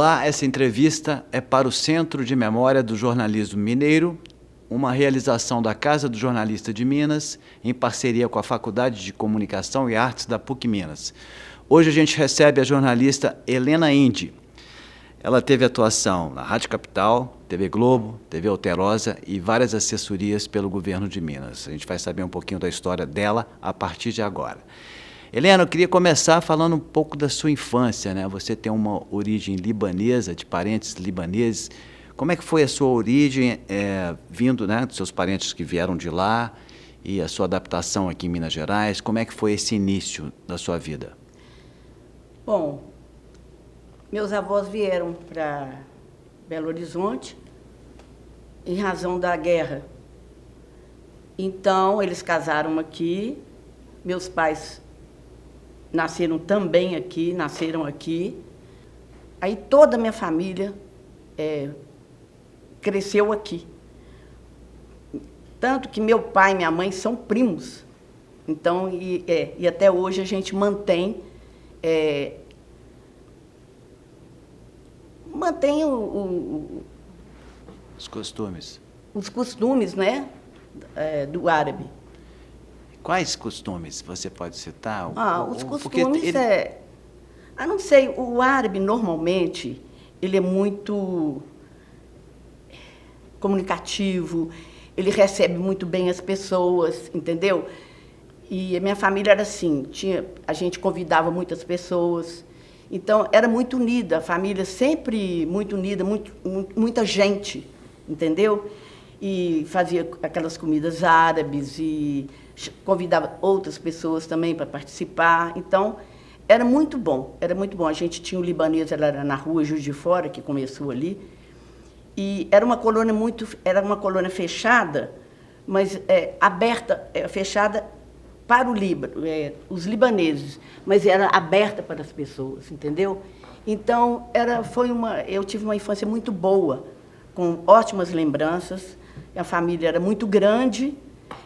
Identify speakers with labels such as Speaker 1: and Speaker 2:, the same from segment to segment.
Speaker 1: Olá, essa entrevista é para o Centro de Memória do Jornalismo Mineiro, uma realização da Casa do Jornalista de Minas, em parceria com a Faculdade de Comunicação e Artes da PUC Minas. Hoje a gente recebe a jornalista Helena Indy. Ela teve atuação na Rádio Capital, TV Globo, TV Alterosa e várias assessorias pelo governo de Minas. A gente vai saber um pouquinho da história dela a partir de agora. Helena, eu queria começar falando um pouco da sua infância, né? Você tem uma origem libanesa, de parentes libaneses. Como é que foi a sua origem, vindo, né, dos seus parentes que vieram de lá, e a sua adaptação aqui em Minas Gerais? Como é que foi esse início da sua vida?
Speaker 2: Bom, meus avós vieram para Belo Horizonte em razão da guerra. Então, eles casaram aqui, meus pais nasceram também aqui, nasceram aqui. Aí toda a minha família cresceu aqui. Tanto que meu pai e minha mãe são primos. Então, e até hoje a gente mantém
Speaker 1: Os costumes.
Speaker 2: Os costumes, né, do árabe.
Speaker 1: Quais costumes você pode citar?
Speaker 2: Os costumes não sei, o árabe normalmente ele é muito comunicativo, ele recebe muito bem as pessoas, entendeu? E a minha família era assim, a gente convidava muitas pessoas, então era muito unida, a família sempre muito unida, muita gente, entendeu? E fazia aquelas comidas árabes e convidava outras pessoas também para participar. Então, era muito bom, era muito bom. A gente tinha o libanês, ela era na rua Juiz de Fora, que começou ali, e era uma colônia fechada, mas aberta, fechada para o Líbano, os libaneses, mas era aberta para as pessoas, entendeu? Então, eu tive uma infância muito boa, com ótimas lembranças. A família era muito grande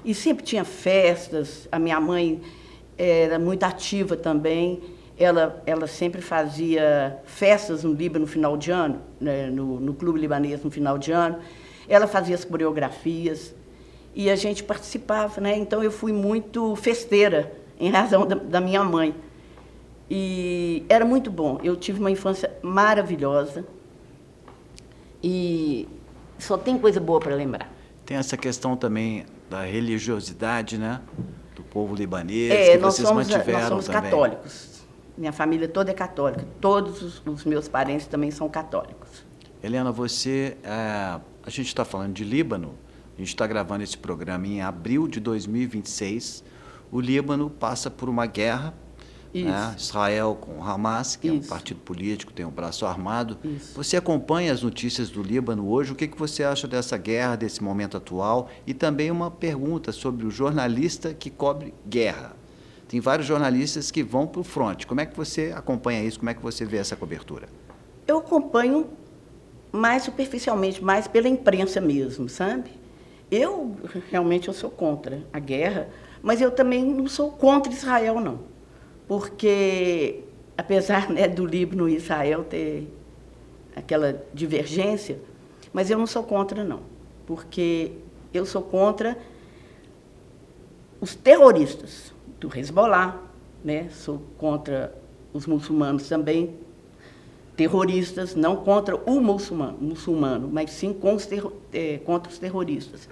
Speaker 2: e sempre tinha festas. A minha mãe era muito ativa também. Ela sempre fazia festas no Líbano no final de ano, né, no Clube Libanês no final de ano. Ela fazia as coreografias e a gente participava, né? Então, eu fui muito festeira, em razão da minha mãe. E era muito bom. Eu tive uma infância maravilhosa e só tem coisa boa para lembrar.
Speaker 1: Tem essa questão também da religiosidade, né, do povo libanês, que vocês mantiveram
Speaker 2: nós somos
Speaker 1: também.
Speaker 2: Católicos. Minha família toda é católica. Todos os meus parentes também são católicos.
Speaker 1: Helena, a gente está falando de Líbano, a gente está gravando esse programa em abril de 2026. O Líbano passa por uma guerra, né? Israel com o Hamas, que é um partido político, tem um braço armado.
Speaker 2: Isso.
Speaker 1: Você acompanha as notícias do Líbano hoje? O que você acha dessa guerra, desse momento atual? E também uma pergunta sobre o jornalista que cobre guerra. Tem vários jornalistas que vão para o fronte. Como é que você acompanha isso? Como é que você vê essa cobertura?
Speaker 2: Eu acompanho mais superficialmente, mais pela imprensa mesmo, sabe? Realmente, eu sou contra a guerra, mas eu também não sou contra Israel, não. Porque, apesar, né, do Líbano e Israel ter aquela divergência, mas eu não sou contra, não. Porque eu sou contra os terroristas do Hezbollah, né? Sou contra os muçulmanos também, terroristas, não contra o muçulmano, mas sim contra os terroristas.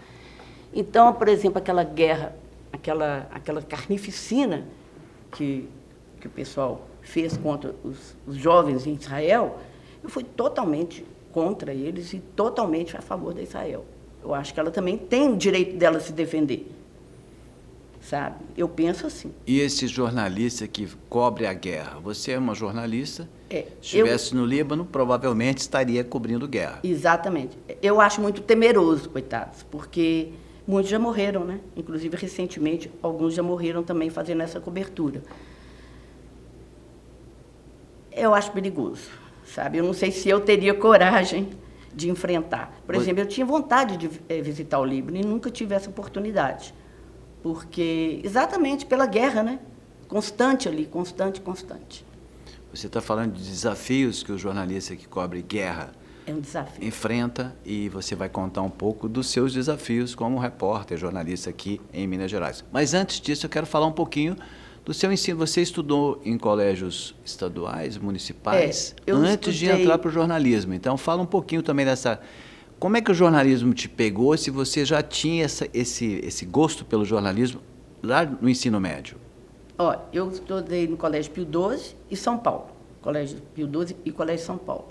Speaker 2: Então, por exemplo, aquela guerra, aquela carnificina que o pessoal fez contra os jovens em Israel, eu fui totalmente contra eles e totalmente a favor de Israel. Eu acho que ela também tem o direito dela se defender, sabe? Eu penso assim.
Speaker 1: E esse jornalista que cobre a guerra? Você é uma jornalista, se estivesse no Líbano, provavelmente estaria cobrindo guerra.
Speaker 2: Exatamente. Eu acho muito temeroso, coitados, porque muitos já morreram, né? Inclusive, recentemente, alguns já morreram também fazendo essa cobertura. Eu acho perigoso, sabe? Eu não sei se eu teria coragem de enfrentar. Por exemplo, eu tinha vontade de visitar o Líbano e nunca tive essa oportunidade. Porque, exatamente pela guerra, né? Constante ali, constante.
Speaker 1: Você está falando de desafios que o jornalista que cobre guerra
Speaker 2: É um desafio.
Speaker 1: enfrenta, e você vai contar um pouco dos seus desafios como repórter, jornalista aqui em Minas Gerais. Mas antes disso, eu quero falar um pouquinho do seu ensino. Você estudou em colégios estaduais, municipais, antes de entrar para o jornalismo. Então, fala um pouquinho também dessa... Como é que o jornalismo te pegou, se você já tinha esse gosto pelo jornalismo lá no ensino médio?
Speaker 2: Ó, eu estudei no Colégio Pio XII e São Paulo. Colégio Pio XII e Colégio São Paulo.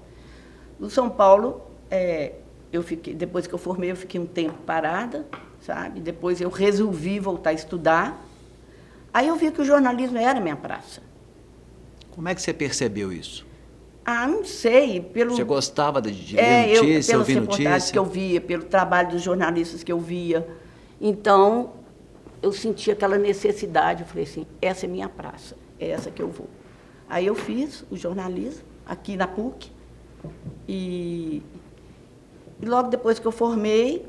Speaker 2: No São Paulo, eu fiquei, depois que eu formei, eu fiquei um tempo parada, sabe? Depois eu resolvi voltar a estudar. Aí eu vi que o jornalismo era a minha praça.
Speaker 1: Como é que você percebeu isso?
Speaker 2: Ah, não sei.
Speaker 1: Você gostava de ler notícia, ouvir
Speaker 2: pelas reportagens que eu via, pelo trabalho dos jornalistas que eu via. Então, eu senti aquela necessidade. Eu falei assim, essa é minha praça, é essa que eu vou. Aí eu fiz o jornalismo aqui na PUC. E logo depois que eu formei,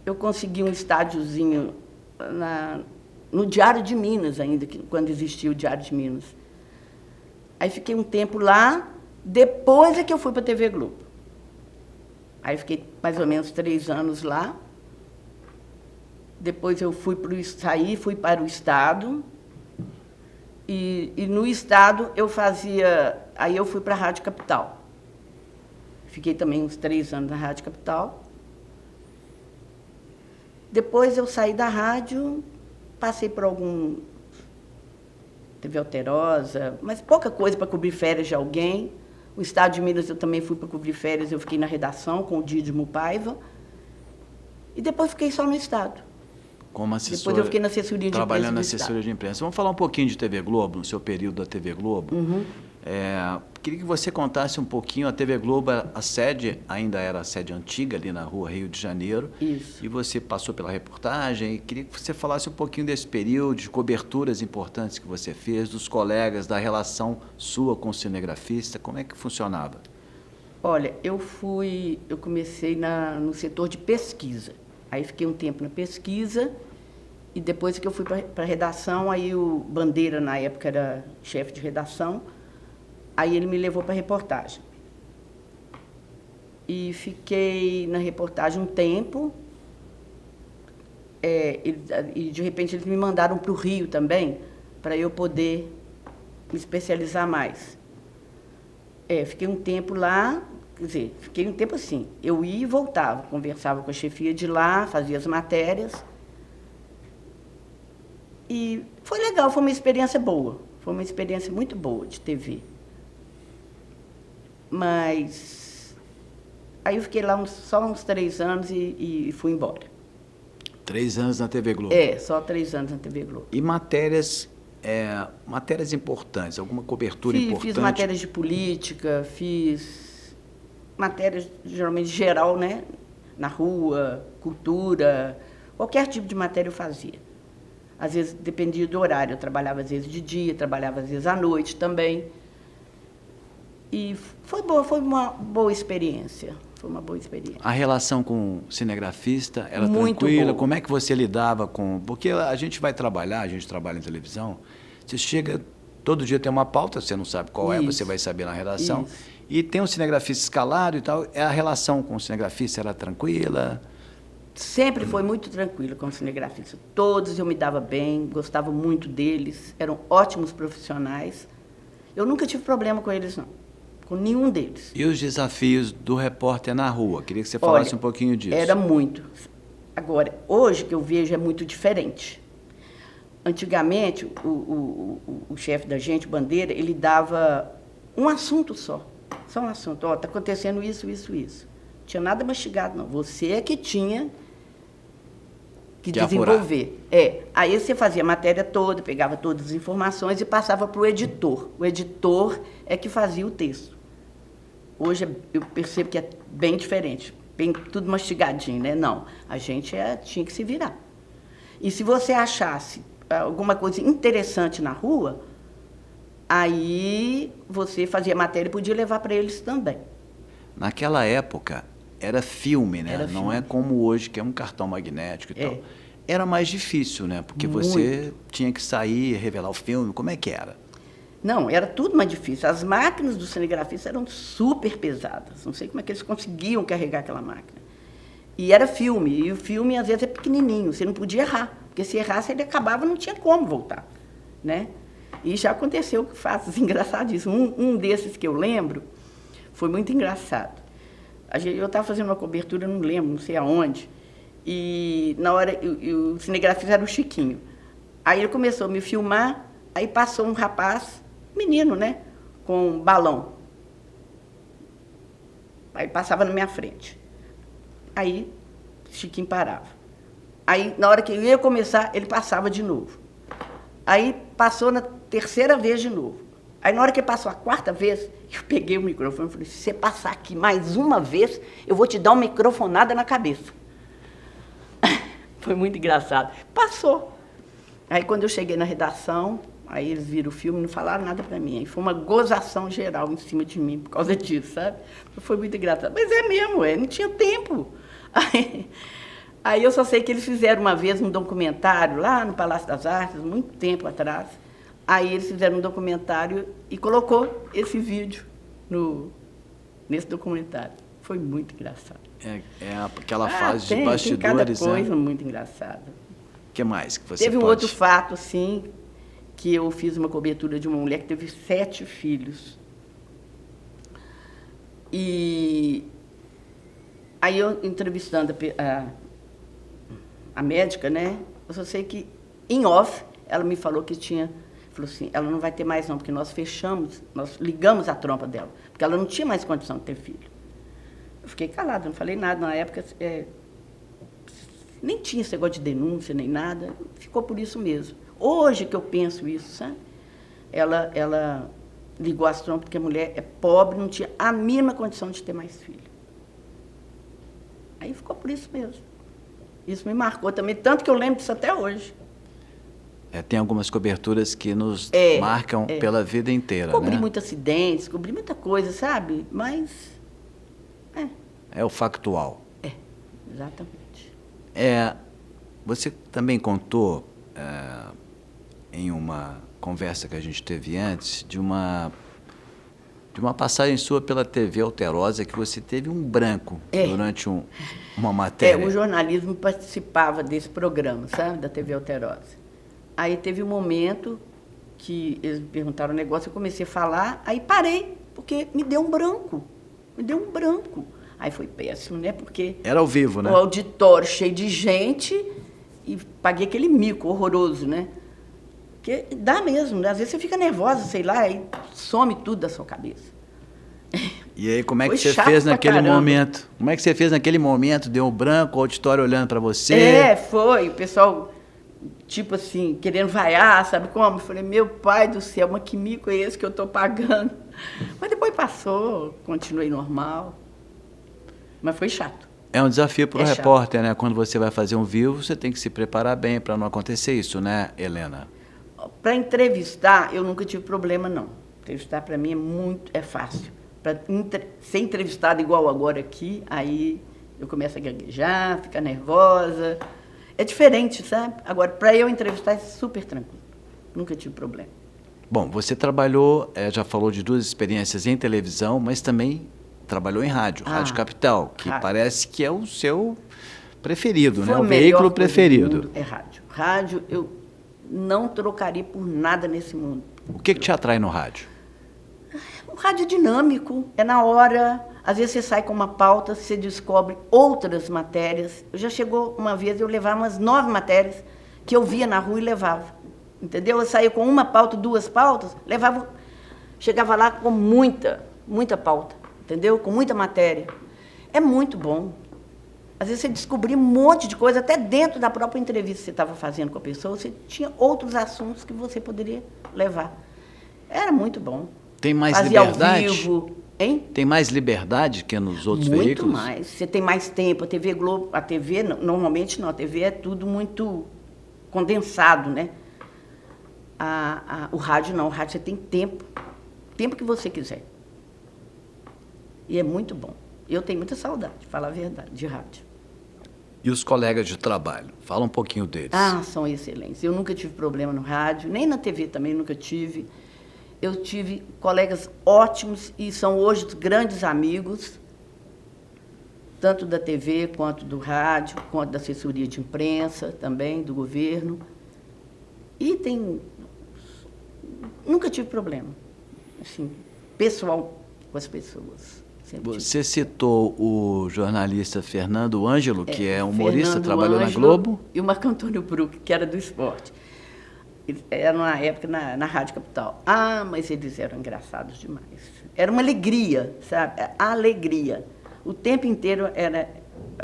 Speaker 2: eu consegui um estádiozinho no Diário de Minas ainda, quando existia o Diário de Minas. Aí fiquei um tempo lá, depois é que eu fui para a TV Globo. Aí fiquei mais ou menos 3 anos lá. Depois eu fui para o Estado. E no Estado eu fazia... Aí eu fui para a Rádio Capital. Fiquei também uns 3 anos na Rádio Capital. Depois eu saí da rádio, passei por algum... TV Alterosa, mas pouca coisa para cobrir férias de alguém. O Estado de Minas eu também fui para cobrir férias, eu fiquei na redação com o Dídimo Paiva. E depois fiquei só no Estado.
Speaker 1: Como assessora,
Speaker 2: depois eu fiquei na assessoria de imprensa.
Speaker 1: Trabalhando na assessoria de imprensa. Vamos falar um pouquinho de TV Globo, no seu período da TV Globo.
Speaker 2: Uhum.
Speaker 1: Queria que você contasse um pouquinho. A TV Globo, a sede ainda era a sede antiga, ali na rua Rio de Janeiro.
Speaker 2: Isso.
Speaker 1: E você passou pela reportagem. E queria que você falasse um pouquinho desse período, de coberturas importantes que você fez, dos colegas, da relação sua com o cinegrafista. Como é que funcionava?
Speaker 2: Olha, eu comecei no setor de pesquisa. Aí fiquei um tempo na pesquisa e depois que eu fui para a redação, aí o Bandeira, na época, era chefe de redação, aí ele me levou para a reportagem. E fiquei na reportagem um tempo, e de repente eles me mandaram para o Rio também, para eu poder me especializar mais. Fiquei um tempo lá. Quer dizer, fiquei um tempo assim, eu ia e voltava, conversava com a chefia de lá, fazia as matérias. E foi legal, foi uma experiência boa, foi uma experiência muito boa de TV. Mas aí eu fiquei lá só uns 3 anos e fui embora.
Speaker 1: 3 anos na TV Globo?
Speaker 2: Só 3 anos na TV Globo.
Speaker 1: E matérias importantes, alguma cobertura importante?
Speaker 2: Fiz matérias de política, fiz matérias geralmente geral, né? Na rua, cultura, qualquer tipo de matéria eu fazia. Às vezes dependia do horário, eu trabalhava às vezes de dia, trabalhava às vezes à noite também. E foi uma boa experiência. Foi uma boa experiência.
Speaker 1: A relação com o cinegrafista era
Speaker 2: muito
Speaker 1: tranquila?
Speaker 2: boa.
Speaker 1: Como é que você lidava com... Porque a gente vai trabalhar, a gente trabalha em televisão, você chega, todo dia tem uma pauta, você não sabe qual
Speaker 2: Isso.
Speaker 1: você vai saber na redação.
Speaker 2: Isso.
Speaker 1: E tem um cinegrafista escalado e tal. A relação com o cinegrafista era tranquila?
Speaker 2: Sempre foi muito tranquila com o cinegrafista. Todos eu me dava bem, gostava muito deles, eram ótimos profissionais. Eu nunca tive problema com eles, não. Com nenhum deles.
Speaker 1: E os desafios do repórter na rua? Queria que você falasse um pouquinho disso.
Speaker 2: Era muito. Agora, hoje que eu vejo é muito diferente. Antigamente, o chefe da gente, Bandeira, ele dava um assunto só um assunto. Está acontecendo isso, isso, isso. Não tinha nada mastigado, não. Você é que tinha que desenvolver. Aí você fazia a matéria toda, pegava todas as informações e passava para o editor. O editor é que fazia o texto. Hoje eu percebo que é bem diferente, bem tudo mastigadinho, né? Não, a gente tinha que se virar. E se você achasse alguma coisa interessante na rua, aí você fazia matéria e podia levar para eles também.
Speaker 1: Naquela época, era filme, né?
Speaker 2: Era
Speaker 1: Não
Speaker 2: filme.
Speaker 1: é como hoje, que é um cartão magnético e tal. Era mais difícil, né? Porque
Speaker 2: Muito.
Speaker 1: você tinha que sair, revelar o filme. Como é que era?
Speaker 2: Não, era tudo mais difícil. As máquinas do cinegrafista eram super pesadas. Não sei como é que eles conseguiam carregar aquela máquina. E era filme, e o filme às vezes é pequenininho, você não podia errar, porque se errasse ele acabava, não tinha como voltar, né? E já aconteceu fatos engraçadíssimos. Um desses que eu lembro foi muito engraçado. Eu estava fazendo uma cobertura, não lembro, não sei aonde, e na hora o cinegrafista era o Chiquinho. Aí ele começou a me filmar, aí passou um rapaz, menino, né, com um balão. Aí passava na minha frente. Aí Chiquinho parava. Aí, na hora que eu ia começar, ele passava de novo. Aí passou na terceira vez de novo. Aí, na hora que ele passou a quarta vez, eu peguei o microfone e falei, se você passar aqui mais uma vez, eu vou te dar uma microfonada na cabeça. Foi muito engraçado. Passou. Aí, quando eu cheguei na redação, aí eles viram o filme e não falaram nada para mim. Aí foi uma gozação geral em cima de mim por causa disso, sabe? Foi muito engraçado. Mas é mesmo, não tinha tempo. Aí eu só sei que eles fizeram uma vez um documentário lá no Palácio das Artes, muito tempo atrás. Aí eles fizeram um documentário e colocou esse vídeo nesse documentário. Foi muito engraçado.
Speaker 1: É aquela fase de bastidores,
Speaker 2: tem cada coisa muito engraçada.
Speaker 1: O que mais que você
Speaker 2: Teve
Speaker 1: pode...
Speaker 2: um outro fato, assim, que eu fiz uma cobertura de uma mulher que teve 7 filhos. E aí eu entrevistando a médica, né? Eu só sei que, em off, ela me falou falou assim, ela não vai ter mais não, porque nós ligamos a trompa dela, porque ela não tinha mais condição de ter filho. Eu fiquei calada, não falei nada. Na época, nem tinha esse negócio de denúncia, nem nada. Ficou por isso mesmo. Hoje que eu penso isso, sabe? Ela ligou as trompas porque a mulher é pobre, não tinha a mínima condição de ter mais filho. Aí ficou por isso mesmo. Isso me marcou também, tanto que eu lembro disso até hoje.
Speaker 1: Tem algumas coberturas que nos marcam pela vida inteira,
Speaker 2: cobri
Speaker 1: né?
Speaker 2: muitos acidentes, cobri muita coisa, sabe? Mas...
Speaker 1: É o factual.
Speaker 2: Exatamente.
Speaker 1: Você também contou, em uma conversa que a gente teve antes, de uma passagem sua pela TV Alterosa, que você teve um branco durante uma matéria.
Speaker 2: O jornalismo participava desse programa, sabe? Da TV Alterosa. Aí teve um momento que eles me perguntaram um negócio, eu comecei a falar, aí parei, porque me deu um branco. Aí foi péssimo, né? Porque...
Speaker 1: Era ao vivo, né?
Speaker 2: O auditório cheio de gente e paguei aquele mico horroroso, né? Porque dá mesmo, né? Às vezes você fica nervosa, sei lá, e some tudo da sua cabeça.
Speaker 1: E aí, como é que
Speaker 2: Foi
Speaker 1: você fez
Speaker 2: pra
Speaker 1: naquele
Speaker 2: caramba.
Speaker 1: momento? Como é que você fez naquele momento? Deu um branco, o auditório olhando para você?
Speaker 2: Foi. O pessoal, tipo assim, querendo vaiar, sabe como? Eu falei, meu pai do céu, mas que mico é esse que eu estou pagando? Mas depois passou, continuei normal. Mas foi chato.
Speaker 1: É um desafio para o
Speaker 2: chato.
Speaker 1: repórter, né? Quando você vai fazer um vivo, você tem que se preparar bem para não acontecer isso, né, Helena?
Speaker 2: Para entrevistar, eu nunca tive problema, não. Entrevistar, para mim, é fácil. Para ser entrevistada igual agora aqui, aí eu começo a gaguejar, ficar nervosa. É diferente, sabe? Agora, para eu entrevistar, é super tranquilo. Nunca tive problema.
Speaker 1: Bom, você trabalhou, já falou de 2 experiências em televisão, mas também trabalhou em rádio, Rádio Capital, que parece que é o seu preferido, né? O veículo preferido.
Speaker 2: É rádio. Rádio, eu não trocaria por nada nesse mundo.
Speaker 1: O que te atrai no rádio?
Speaker 2: O rádio é dinâmico, é na hora. Às vezes você sai com uma pauta, você descobre outras matérias. Já chegou uma vez, eu levava umas 9 matérias que eu via na rua e levava. Entendeu? Eu saía com uma pauta, 2 pautas, chegava lá com muita pauta. Entendeu? Com muita matéria. É muito bom. Às vezes você descobria um monte de coisa, até dentro da própria entrevista que você estava fazendo com a pessoa, você tinha outros assuntos que você poderia levar. Era muito bom.
Speaker 1: Tem mais
Speaker 2: Fazia
Speaker 1: liberdade?
Speaker 2: ao vivo. Hein?
Speaker 1: Tem mais liberdade que nos outros
Speaker 2: muito
Speaker 1: veículos?
Speaker 2: Muito mais. Você tem mais tempo. A TV Globo, a TV, normalmente não, a TV é tudo muito condensado, né? O rádio não, o rádio você tem tempo que você quiser. E é muito bom. Eu tenho muita saudade, falar a verdade, de rádio.
Speaker 1: E os colegas de trabalho? Fala um pouquinho deles.
Speaker 2: São excelentes. Eu nunca tive problema no rádio, nem na TV também nunca tive. eu tive colegas ótimos e são hoje grandes amigos, tanto da TV, quanto do rádio, quanto da assessoria de imprensa também, do governo. E nunca tive problema, assim, pessoal com as pessoas.
Speaker 1: Você citou o jornalista Fernando Ângelo, que é humorista,
Speaker 2: Fernando
Speaker 1: trabalhou
Speaker 2: Ângelo
Speaker 1: na Globo.
Speaker 2: E o Marco Antônio Bruck, que era do esporte. Era na época na Rádio Capital. Ah, mas eles eram engraçados demais. Era uma alegria, sabe? Alegria. O tempo inteiro era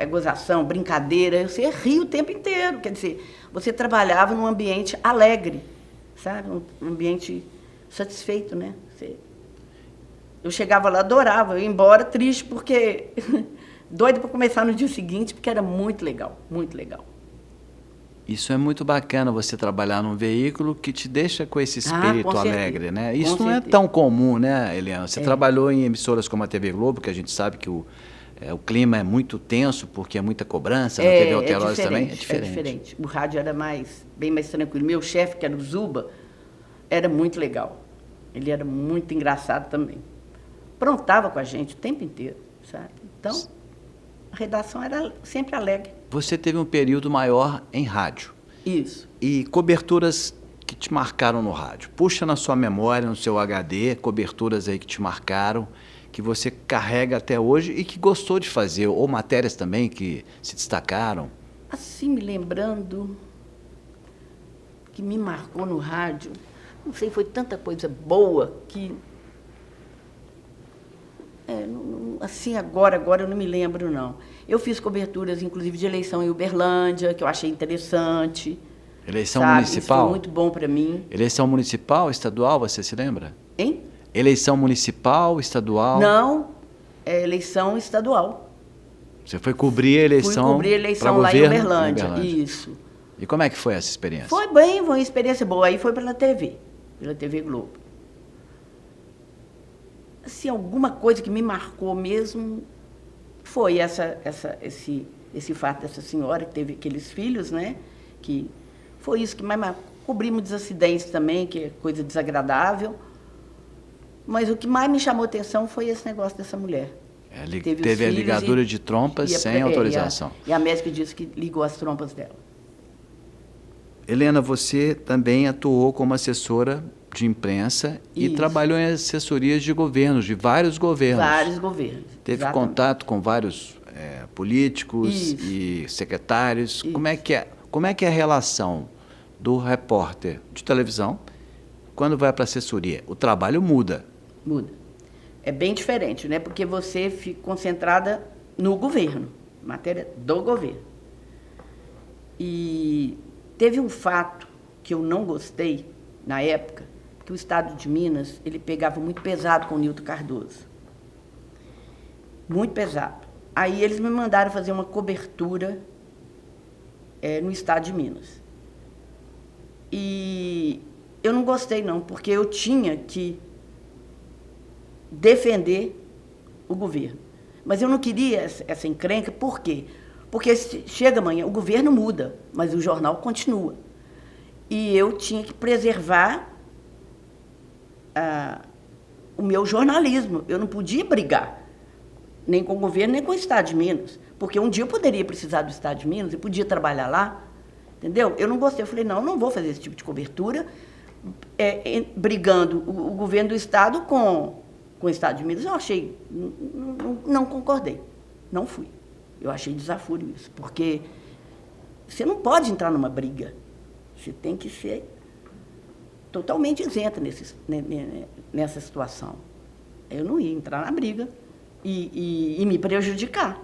Speaker 2: gozação, brincadeira. Você ria o tempo inteiro. Quer dizer, você trabalhava num ambiente alegre, sabe? Um ambiente satisfeito, né? Eu chegava lá, adorava. Eu ia embora triste, porque... doida para começar no dia seguinte, porque era muito legal, muito legal.
Speaker 1: Isso é muito bacana, você trabalhar num veículo que te deixa com esse espírito alegre, né? Isso não é tão comum, né, Eliana? Você trabalhou em emissoras como a TV Globo, que a gente sabe que o clima é muito tenso, porque é muita cobrança, na TV Alterosa também é diferente.
Speaker 2: É diferente. O rádio era bem mais tranquilo. Meu chefe, que era o Zuba, era muito legal. Ele era muito engraçado também. Aprontava com a gente o tempo inteiro, sabe? Então, a redação era sempre alegre.
Speaker 1: Você teve um período maior em rádio.
Speaker 2: Isso.
Speaker 1: E coberturas que te marcaram no rádio. Puxa na sua memória, no seu HD, coberturas aí que te marcaram, que você carrega até hoje e que gostou de fazer, ou matérias também que se destacaram.
Speaker 2: Assim, me lembrando, que me marcou no rádio, não sei, foi tanta coisa boa que... assim, agora eu não me lembro, não. Eu fiz coberturas, inclusive, de eleição em Uberlândia, que eu achei interessante.
Speaker 1: Eleição municipal?
Speaker 2: Isso foi muito bom para mim.
Speaker 1: Eleição municipal, estadual, você se lembra?
Speaker 2: Hein?
Speaker 1: Eleição municipal, estadual?
Speaker 2: Não, é eleição estadual.
Speaker 1: Você foi cobrir a eleição?
Speaker 2: Fui cobrir a eleição lá em Uberlândia, isso.
Speaker 1: E como é que foi essa experiência?
Speaker 2: Foi uma experiência boa. Aí foi pela TV Globo. Assim, alguma coisa que me marcou mesmo foi esse fato dessa senhora que teve aqueles filhos, né? Que foi isso que mais marcou. Cobrimos dos acidentes também, que é coisa desagradável. Mas o que mais me chamou a atenção foi esse negócio dessa mulher.
Speaker 1: Teve a ligadura de trompas sem autorização.
Speaker 2: E a médica disse que ligou as trompas dela.
Speaker 1: Helena, você também atuou como assessora de imprensa e trabalhou em assessorias de governos, de vários governos.
Speaker 2: Vários governos.
Speaker 1: Teve contato com vários políticos e secretários. Como é que é a relação do repórter de televisão quando vai para a assessoria? O trabalho muda.
Speaker 2: Muda. É bem diferente, né? Porque você fica concentrada no governo, matéria do governo. E teve um fato que eu não gostei na época, que o Estado de Minas, ele pegava muito pesado com o Nilton Cardoso. Muito pesado. Aí eles me mandaram fazer uma cobertura no Estado de Minas. E eu não gostei, não, porque eu tinha que defender o governo. Mas eu não queria essa encrenca, por quê? Porque chega amanhã, o governo muda, mas o jornal continua. E eu tinha que preservar o meu jornalismo. Eu não podia brigar, nem com o governo, nem com o Estado de Minas. Porque um dia eu poderia precisar do Estado de Minas, eu podia trabalhar lá, entendeu? Eu não gostei, eu falei, não vou fazer esse tipo de cobertura, brigando o governo do Estado com o Estado de Minas. Eu achei, não concordei, não fui. Eu achei desaforo isso, porque você não pode entrar numa briga, você tem que ser totalmente isenta nessa situação. Eu não ia entrar na briga e me prejudicar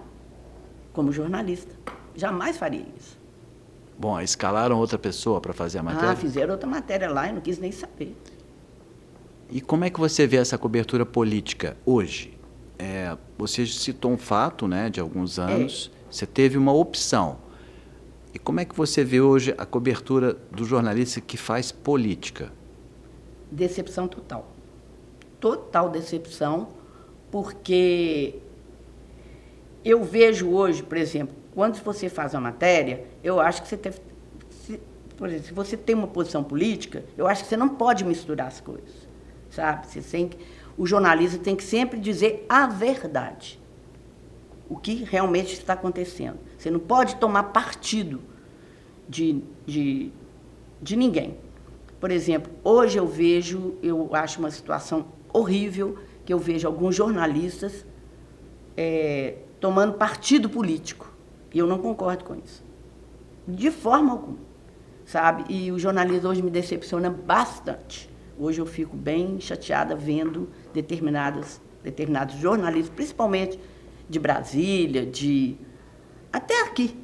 Speaker 2: como jornalista. Jamais faria isso.
Speaker 1: Bom, escalaram outra pessoa para fazer a matéria?
Speaker 2: Fizeram outra matéria lá e não quis nem saber.
Speaker 1: E como é que você vê essa cobertura política hoje? Você citou um fato, né, de alguns anos, você teve uma opção. E como é que você vê hoje a cobertura do jornalista que faz política?
Speaker 2: Decepção total. Total decepção, porque eu vejo hoje, por exemplo, quando você faz uma matéria, eu acho que você deve... Por exemplo, se você tem uma posição política, eu acho que você não pode misturar as coisas. sabe? O jornalista tem que sempre dizer a verdade, o que realmente está acontecendo. Você não pode tomar partido de ninguém. Por exemplo, hoje eu acho uma situação horrível, que eu vejo alguns jornalistas tomando partido político. E eu não concordo com isso. De forma alguma, sabe? E o jornalismo hoje me decepciona bastante. Hoje eu fico bem chateada vendo determinados jornalistas, principalmente de Brasília, até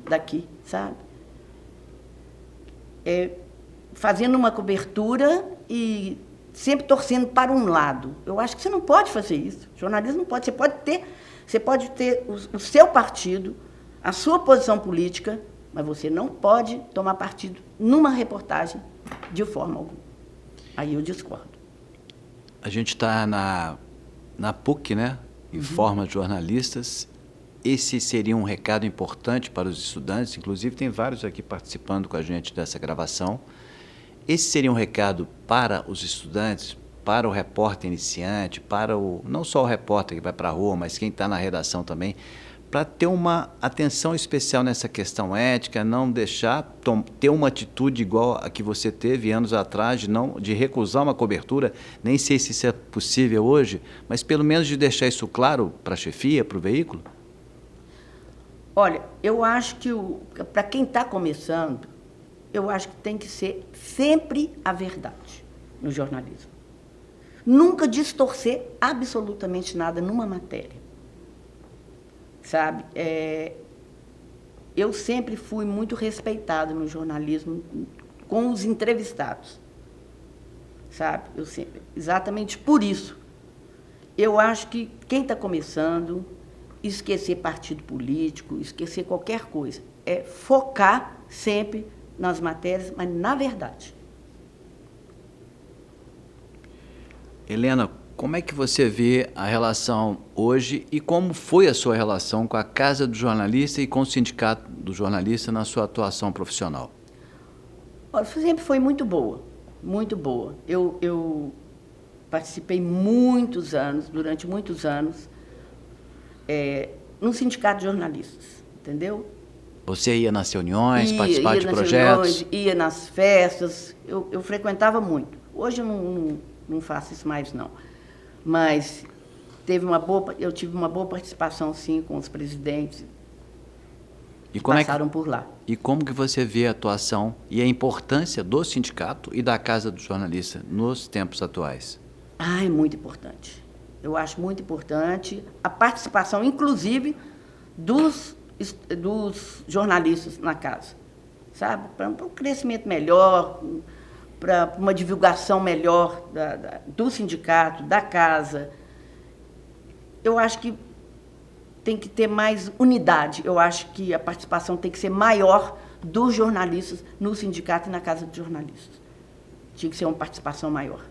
Speaker 2: daqui, sabe? Fazendo uma cobertura e sempre torcendo para um lado. Eu acho que você não pode fazer isso. Jornalismo não pode. Você pode ter o seu partido, a sua posição política, mas você não pode tomar partido numa reportagem de forma alguma. Aí eu discordo.
Speaker 1: A gente está na PUC, né? Informa jornalistas. Esse seria um recado importante para os estudantes, inclusive tem vários aqui participando com a gente dessa gravação. Esse seria um recado para os estudantes, para o repórter iniciante, não só o repórter que vai para a rua, mas quem está na redação também, para ter uma atenção especial nessa questão ética, não deixar, ter uma atitude igual a que você teve anos atrás, de recusar uma cobertura, nem sei se isso é possível hoje, mas pelo menos de deixar isso claro para a chefia, para o veículo?
Speaker 2: Olha, eu acho que para quem está começando, eu acho que tem que ser sempre a verdade no jornalismo. Nunca distorcer absolutamente nada numa matéria. Sabe? Eu sempre fui muito respeitada no jornalismo com os entrevistados. Sabe? Exatamente por isso. Eu acho que quem está começando, esquecer partido político, esquecer qualquer coisa, focar sempre nas matérias, mas na verdade.
Speaker 1: Helena, como é que você vê a relação hoje e como foi a sua relação com a Casa do Jornalista e com o Sindicato do Jornalista na sua atuação profissional?
Speaker 2: Olha, sempre foi muito boa, muito boa. Eu participei durante muitos anos, no Sindicato de Jornalistas, entendeu?
Speaker 1: Você ia nas reuniões, participar de projetos?
Speaker 2: Ia nas festas, eu frequentava muito. Hoje eu não faço isso mais, não. Mas eu tive uma boa participação, sim, com os presidentes que passaram por lá.
Speaker 1: E como que você vê a atuação e a importância do sindicato e da Casa do Jornalista nos tempos atuais?
Speaker 2: É muito importante. Eu acho muito importante a participação, inclusive, dos jornalistas na casa, sabe? Para um crescimento melhor, para uma divulgação melhor do sindicato, da casa. Eu acho que tem que ter mais unidade. Eu acho que a participação tem que ser maior dos jornalistas no sindicato e na Casa de Jornalistas. Tinha que ser uma participação maior.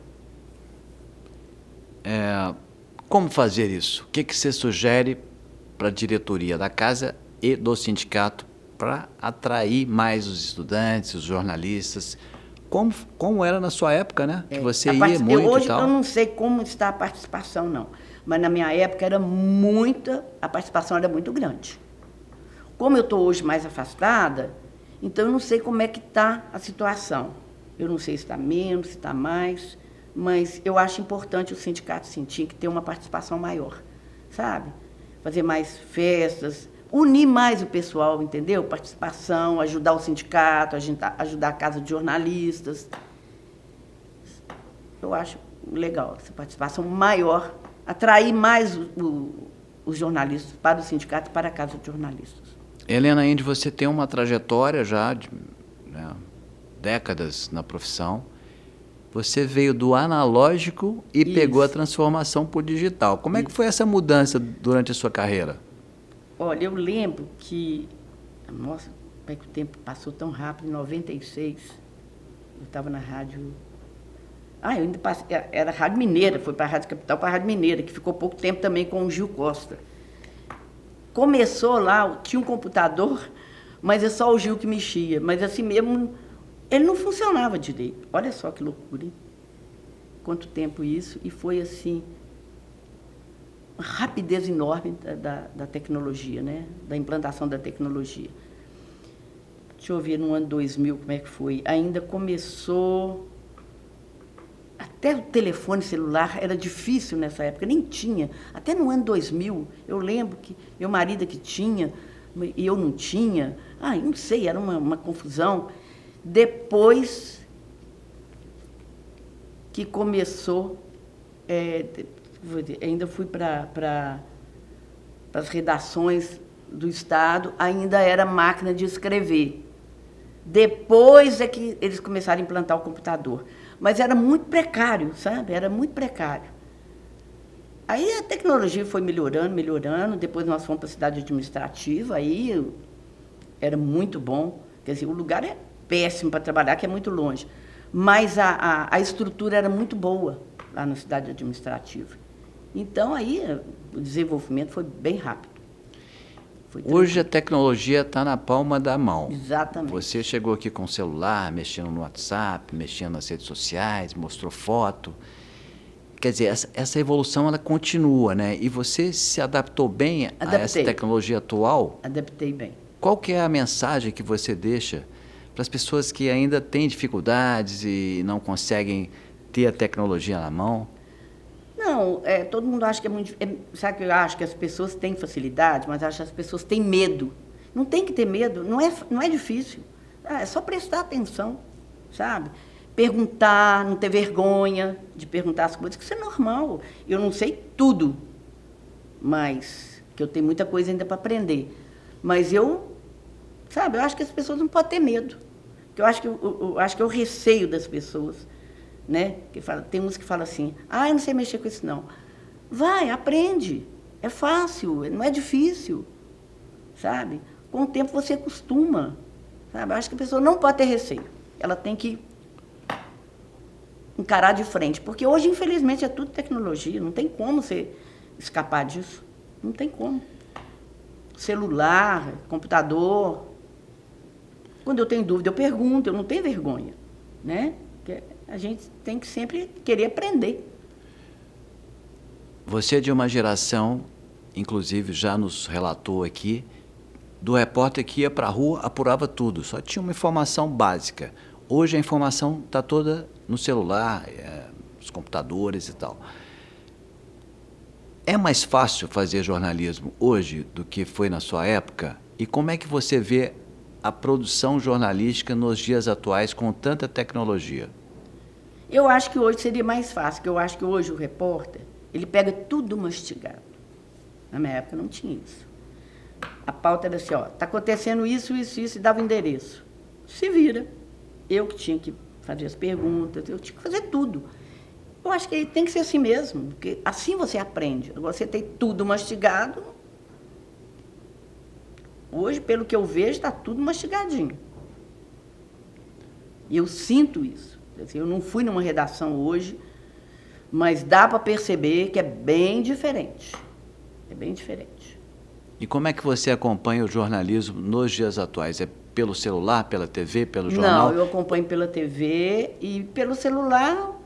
Speaker 1: Como fazer isso? O que você sugere para a diretoria da casa e do sindicato para atrair mais os estudantes, os jornalistas? Como era na sua época, né? Que você ia muito
Speaker 2: hoje
Speaker 1: e tal.
Speaker 2: Eu não sei como está a participação, não. Mas na minha época a participação era muito grande. Como eu estou hoje mais afastada, então eu não sei como é que está a situação. Eu não sei se está menos, se está mais, mas eu acho importante o sindicato sentir que ter uma participação maior, sabe? Fazer mais festas, unir mais o pessoal, entendeu? Participação, ajudar o sindicato, ajudar a Casa de Jornalistas. Eu acho legal essa participação maior, atrair mais os jornalistas para o sindicato e para a Casa de Jornalistas.
Speaker 1: Helena Inde, você tem uma trajetória já de décadas na profissão. Você veio do analógico e pegou a transformação para o digital. Como é que foi essa mudança durante a sua carreira?
Speaker 2: Olha, eu lembro que... Nossa, como é que o tempo passou tão rápido? Em 96, eu estava na rádio... eu ainda passei... Era Rádio Mineira, foi para a Rádio Capital, para a Rádio Mineira, que ficou pouco tempo também com o Gil Costa. Começou lá, tinha um computador, mas é só o Gil que mexia. Mas assim mesmo, ele não funcionava direito. Olha só que loucura, hein? quanto tempo isso, e foi assim, uma rapidez enorme da tecnologia, né? Da implantação da tecnologia. Deixa eu ver, no ano 2000, como é que foi? Ainda começou... Até o telefone celular era difícil nessa época, nem tinha. Até no ano 2000, eu lembro que meu marido que tinha, e eu não tinha. Não sei, era uma confusão. Depois que começou, ainda fui para as redações do Estado, ainda era máquina de escrever. Depois é que eles começaram a implantar o computador. Mas era muito precário, sabe? Era muito precário. Aí a tecnologia foi melhorando, melhorando. Depois nós fomos para a cidade administrativa, aí era muito bom. Quer dizer, o lugar é péssimo para trabalhar, que é muito longe. Mas a estrutura era muito boa lá na cidade administrativa. Então, aí o desenvolvimento foi bem rápido.
Speaker 1: Hoje a tecnologia está na palma da mão.
Speaker 2: Exatamente.
Speaker 1: Você chegou aqui com o celular, mexendo no WhatsApp, mexendo nas redes sociais, mostrou foto. Quer dizer, essa evolução ela continua, né? E você se adaptou bem a essa tecnologia atual?
Speaker 2: Adaptei bem.
Speaker 1: Qual que é a mensagem que você deixa para as pessoas que ainda têm dificuldades e não conseguem ter a tecnologia na mão?
Speaker 2: Não, todo mundo acha que é muito... sabe que eu acho que as pessoas têm facilidade, mas acho que as pessoas têm medo. Não tem que ter medo, não é difícil. É só prestar atenção, sabe? Perguntar, não ter vergonha de perguntar as coisas, que isso é normal. Eu não sei tudo, mas que eu tenho muita coisa ainda para aprender. Mas eu acho que as pessoas não podem ter medo. Eu acho que é o receio das pessoas. Né? Tem uns que falam assim, eu não sei mexer com isso não. Vai, aprende, é fácil, não é difícil, sabe? Com o tempo você acostuma, sabe? Eu acho que a pessoa não pode ter receio, ela tem que encarar de frente, porque hoje, infelizmente, é tudo tecnologia, não tem como você escapar disso, não tem como. Celular, computador, quando eu tenho dúvida eu pergunto, eu não tenho vergonha, né? Porque a gente tem que sempre querer aprender.
Speaker 1: Você é de uma geração, inclusive já nos relatou aqui, do repórter que ia para a rua, apurava tudo, só tinha uma informação básica. Hoje a informação está toda no celular, nos computadores e tal. É mais fácil fazer jornalismo hoje do que foi na sua época? E como é que você vê a produção jornalística nos dias atuais com tanta tecnologia?
Speaker 2: Eu acho que hoje seria mais fácil, porque eu acho que hoje o repórter, ele pega tudo mastigado. Na minha época não tinha isso. A pauta era assim, está acontecendo isso, isso, isso, e dava o endereço. Se vira. Eu que tinha que fazer as perguntas, eu tinha que fazer tudo. Eu acho que tem que ser assim mesmo, porque assim você aprende. Agora você tem tudo mastigado. Hoje, pelo que eu vejo, está tudo mastigadinho. E eu sinto isso. Eu não fui numa redação hoje, mas dá para perceber que é bem diferente. É bem diferente.
Speaker 1: E como é que você acompanha o jornalismo nos dias atuais? É pelo celular, pela TV, pelo jornal?
Speaker 2: Não, eu acompanho pela TV e pelo celular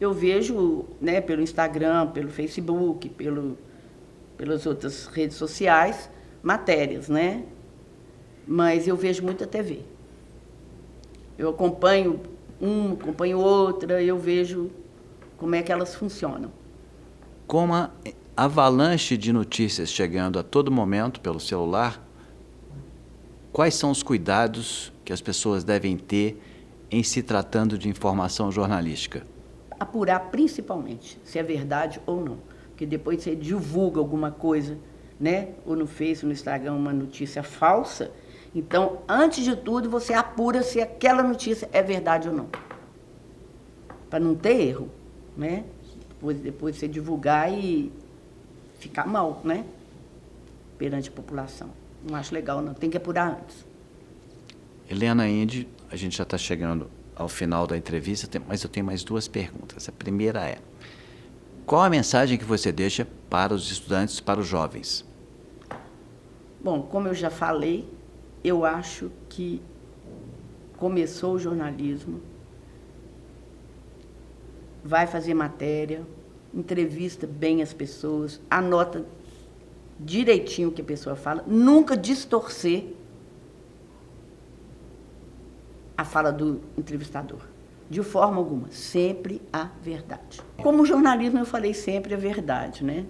Speaker 2: eu vejo, né, pelo Instagram, pelo Facebook, pelas outras redes sociais, matérias, né? Mas eu vejo muito a TV. Eu acompanho acompanho outra, eu vejo como é que elas funcionam.
Speaker 1: Com uma avalanche de notícias chegando a todo momento pelo celular, quais são os cuidados que as pessoas devem ter em se tratando de informação jornalística?
Speaker 2: Apurar principalmente se é verdade ou não. Porque depois você divulga alguma coisa, né? Ou no Facebook, no Instagram, uma notícia falsa. Então, antes de tudo, você apura se aquela notícia é verdade ou não. Para não ter erro, né? Depois você divulgar e ficar mal, né? Perante a população. Não acho legal, não. Tem que apurar antes.
Speaker 1: Helena Inde, a gente já está chegando ao final da entrevista, mas eu tenho mais duas perguntas. A primeira é, qual a mensagem que você deixa para os estudantes, para os jovens?
Speaker 2: Bom, como eu já falei, eu acho que começou o jornalismo vai fazer matéria, entrevista bem as pessoas, anota direitinho o que a pessoa fala, nunca distorcer a fala do entrevistador, de forma alguma, sempre a verdade. Como jornalismo, eu falei sempre a verdade, né?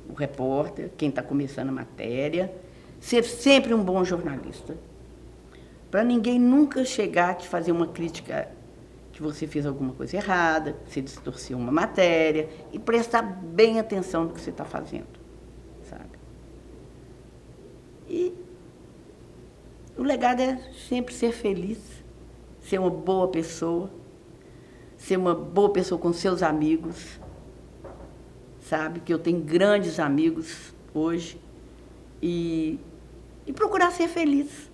Speaker 2: O repórter, quem está começando a matéria, ser sempre um bom jornalista, para ninguém nunca chegar a te fazer uma crítica que você fez alguma coisa errada, que você distorceu uma matéria, e prestar bem atenção no que você está fazendo, sabe? E o legado é sempre ser feliz, ser uma boa pessoa com seus amigos, sabe? Que eu tenho grandes amigos hoje, e procurar ser feliz.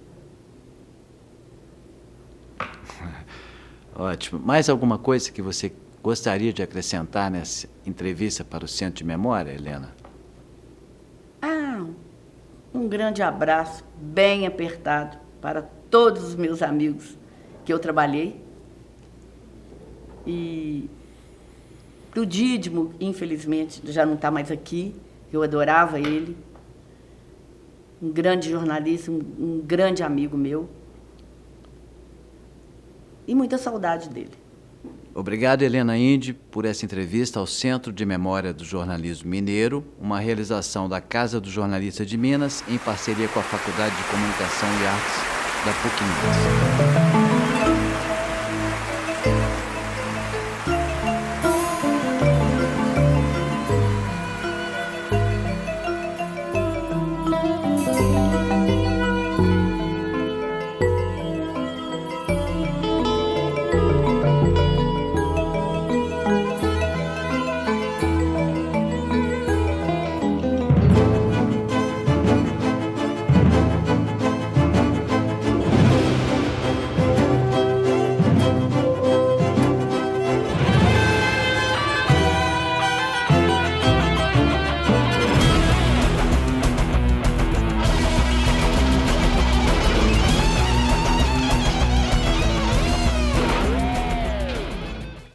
Speaker 1: Ótimo. Mais alguma coisa que você gostaria de acrescentar nessa entrevista para o Centro de Memória, Helena?
Speaker 2: Um grande abraço, bem apertado, para todos os meus amigos que eu trabalhei. E para o Dídimo, infelizmente, já não está mais aqui, eu adorava ele. Um grande jornalista, um grande amigo meu. E muita saudade dele.
Speaker 1: Obrigado, Helena Inde, por essa entrevista ao Centro de Memória do Jornalismo Mineiro, uma realização da Casa do Jornalista de Minas, em parceria com a Faculdade de Comunicação e Artes da PUC Minas.